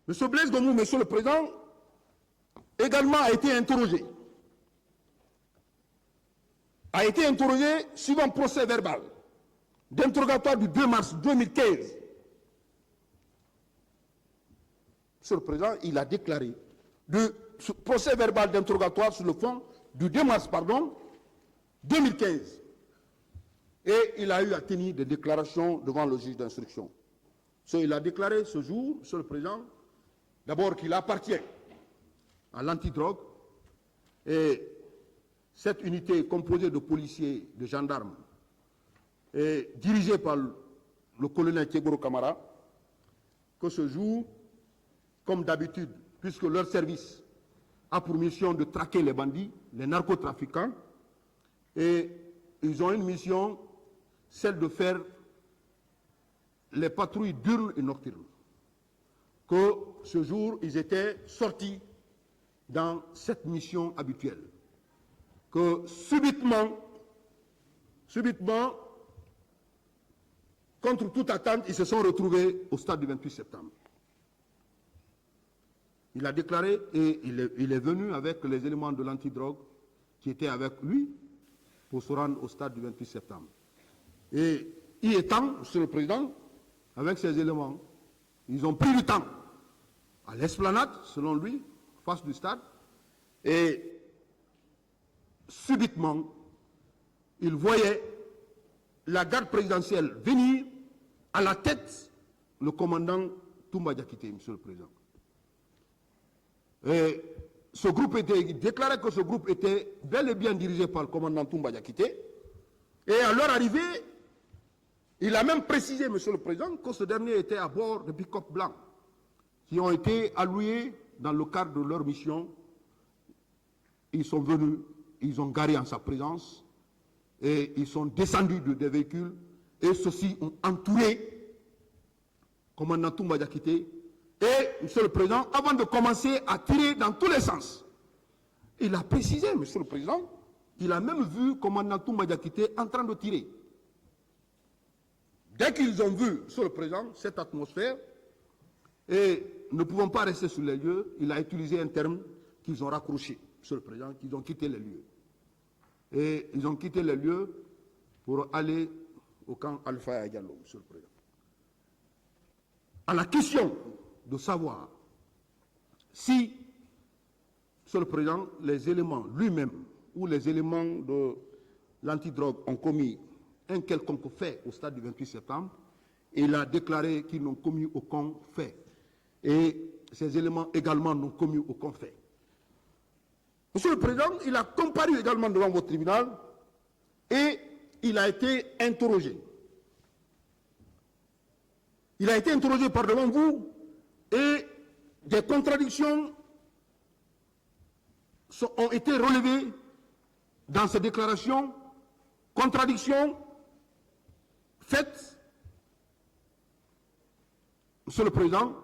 M. Blaise Domou, Monsieur le Président, également a été interrogé. A été interrogé suivant un procès verbal d'interrogatoire du 2 mars 2015. Monsieur le Président, il a déclaré de ce procès verbal d'interrogatoire sur le fond du 2 mars 2015. Et il a eu à tenir des déclarations devant le juge d'instruction. Il a déclaré ce jour, Monsieur le Président, d'abord qu'il appartient à l'antidrogue et cette unité est composée de policiers, de gendarmes et dirigée par le colonel Thiegoro Camara, que ce jour, comme d'habitude, puisque leur service a pour mission de traquer les bandits, les narcotrafiquants, et ils ont une mission, celle de faire les patrouilles diurnes et nocturnes. Que ce jour, ils étaient sortis dans cette mission habituelle. Que subitement, contre toute attente, ils se sont retrouvés au stade du 28 septembre. Il a déclaré et il est venu avec les éléments de l'antidrogue qui étaient avec lui pour se rendre au stade du 28 septembre. Et y étant, Monsieur le Président, avec ces éléments, ils ont pris du temps à l'esplanade, selon lui, face du stade, et subitement, il voyait la garde présidentielle venir à la tête le commandant Toumba Diakité, Monsieur le Président. Et ce groupe il déclarait que ce groupe était bel et bien dirigé par le commandant Toumba Diakité. Et à leur arrivée, il a même précisé, Monsieur le Président, que ce dernier était à bord de pick-up blancs qui ont été alloués dans le cadre de leur mission. Ils sont venus, ils ont garé en sa présence et ils sont descendus des véhicules et ceux-ci ont entouré le commandant Toumba Diakité. Et, Monsieur le Président, avant de commencer à tirer dans tous les sens, il a précisé, Monsieur le Président, qu'il a même vu le commandant Toumba Diakité en train de tirer. Dès qu'ils ont vu, Monsieur le Président, cette atmosphère, et ne pouvant pas rester sur les lieux, il a utilisé un terme qu'ils ont raccroché, Monsieur le Président, qu'ils ont quitté les lieux. Et ils ont quitté les lieux pour aller au camp Alpha Diallo, Monsieur le Président. À la question de savoir si, Monsieur le Président, les éléments lui-même ou les éléments de l'antidrogue ont commis un quelconque fait au stade du 28 septembre, il a déclaré qu'ils n'ont commis aucun fait. Et ces éléments également n'ont commis aucun fait. Monsieur le Président, il a comparu également devant votre tribunal et il a été interrogé. Il a été interrogé par devant vous et des contradictions ont été relevées dans ces déclarations, contradictions faites, Monsieur le Président,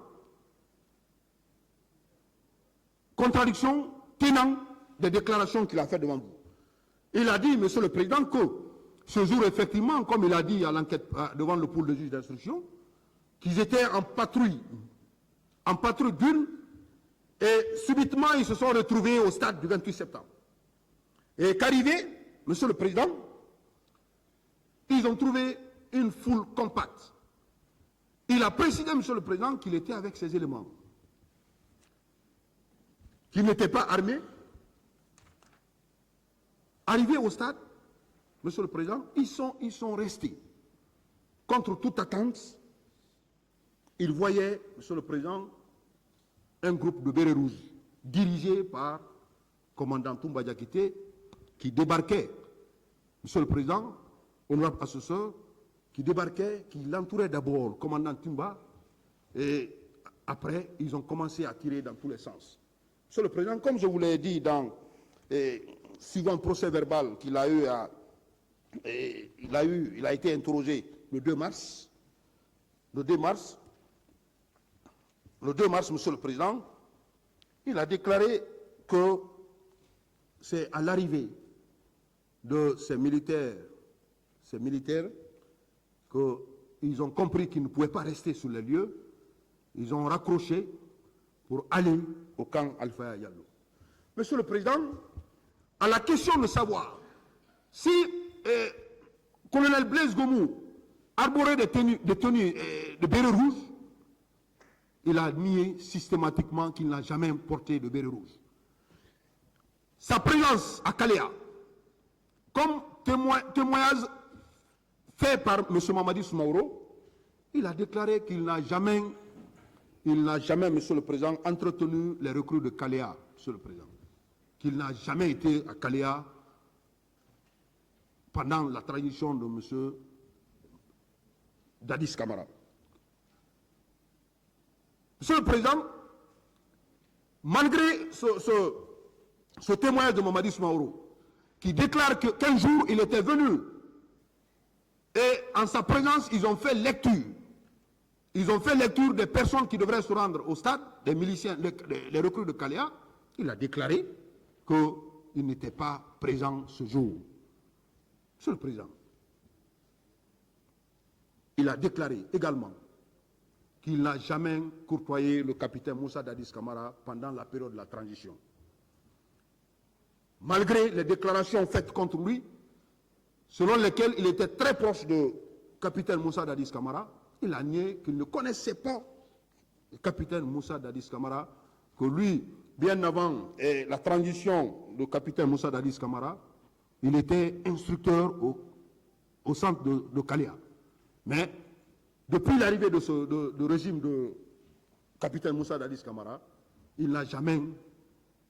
contradictions tenant des déclarations qu'il a faites devant vous. Il a dit, Monsieur le Président, que ce jour, effectivement, comme il a dit à l'enquête devant le pôle de juge d'instruction, qu'ils étaient en patrouille d'une, et subitement, ils se sont retrouvés au stade du 28 septembre. Et qu'arrivé, Monsieur le Président, ils ont trouvé une foule compacte. Il a précisé, Monsieur le Président, qu'il était avec ses éléments, qu'il n'était pas armé. Arrivé au stade, Monsieur le Président, ils sont restés. Contre toute attente, ils voyaient, Monsieur le Président, un groupe de bérets rouges dirigé par le commandant Toumba Diakité qui débarquait, Monsieur le Président, honorable assesseur, qui débarquait, qui l'entourait d'abord, le commandant Toumba, et après, ils ont commencé à tirer dans tous les sens. Monsieur le Président, comme je vous l'ai dit suivant le procès verbal qu'il a eu, il a été interrogé le 2 mars. Le 2 mars, Monsieur le Président, il a déclaré que c'est à l'arrivée de ces militaires qu'ils ont compris qu'ils ne pouvaient pas rester sur les lieux. Ils ont raccroché pour aller au camp Alpha Diallo. Monsieur le Président, à la question de savoir si colonel Blaise Gomou arborait des tenues de béret rouge, il a nié systématiquement qu'il n'a jamais porté de béret rouge. Sa présence à Kalea, comme témoignage fait par M. Mamadi Soumaoro, il a déclaré qu'il n'a jamais, Monsieur le Président, entretenu les recrues de Kalea, Monsieur le Président. Qu'il n'a jamais été à Kalea pendant la transition de M. Dadis Camara. Monsieur le Président, malgré ce témoignage de Mamadi Soumaoro, qui déclare qu'un jour il était venu et en sa présence ils ont fait lecture. Ils ont fait lecture des personnes qui devraient se rendre au stade, des miliciens, les recrues de Kalea. Il a déclaré qu'il n'était pas présent ce jour. Monsieur le Président, il a déclaré également qu'il n'a jamais courtoyé le capitaine Moussa Dadis Camara pendant la période de la transition. Malgré les déclarations faites contre lui, selon lesquelles il était très proche du capitaine Moussa Dadis Camara, il a nié qu'il ne connaissait pas le capitaine Moussa Dadis Camara, que lui, bien avant la transition du capitaine Moussa Dadis Camara, il était instructeur au centre de Kalea. Mais depuis l'arrivée de régime de capitaine Moussa Dadis Camara, il n'a jamais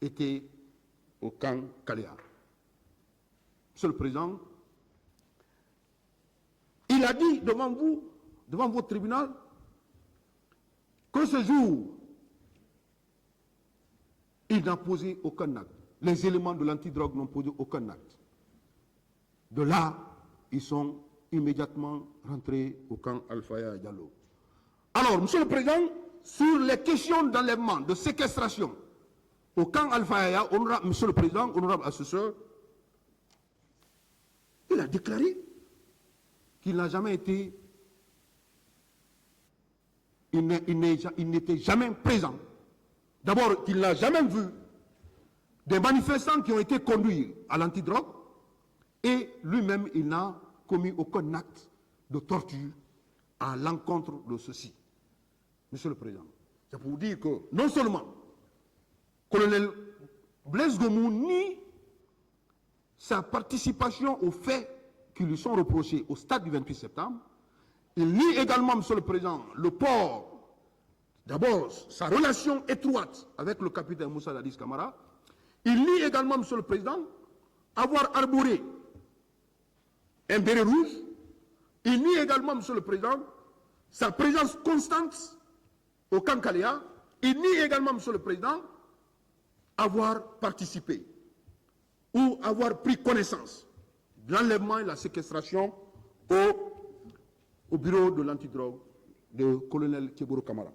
été au camp Kalea. Monsieur le Président, il a dit devant vous, devant votre tribunal, que ce jour, il n'a posé aucun acte. Les éléments de l'antidrogue n'ont posé aucun acte. De là, ils sont immédiatement rentrés au camp Alpha Diallo. Alors, Monsieur le Président, sur les questions d'enlèvement, de séquestration, au camp Alpha Diallo, Monsieur le Président, honorable assesseur, il a déclaré qu'il n'a jamais été, il n'était jamais présent. D'abord, qu'il n'a jamais vu des manifestants qui ont été conduits à l'antidrogue et lui-même, il n'a commis aucun acte de torture à l'encontre de ceci. Monsieur le Président, c'est pour vous dire que non seulement colonel Blaise Gomou nie sa participation aux faits qui lui sont reprochés au stade du 28 septembre, il nie également, Monsieur le Président, le port, d'abord sa relation étroite avec le capitaine Moussa Dadis Camara, il nie également, Monsieur le Président, avoir arboré un béret rouge, il nie également, Monsieur le Président, sa présence constante au camp Kalea, il nie également, Monsieur le Président, avoir participé ou avoir pris connaissance de l'enlèvement et la séquestration au bureau de l'antidrogue de colonel Keboro Kamara.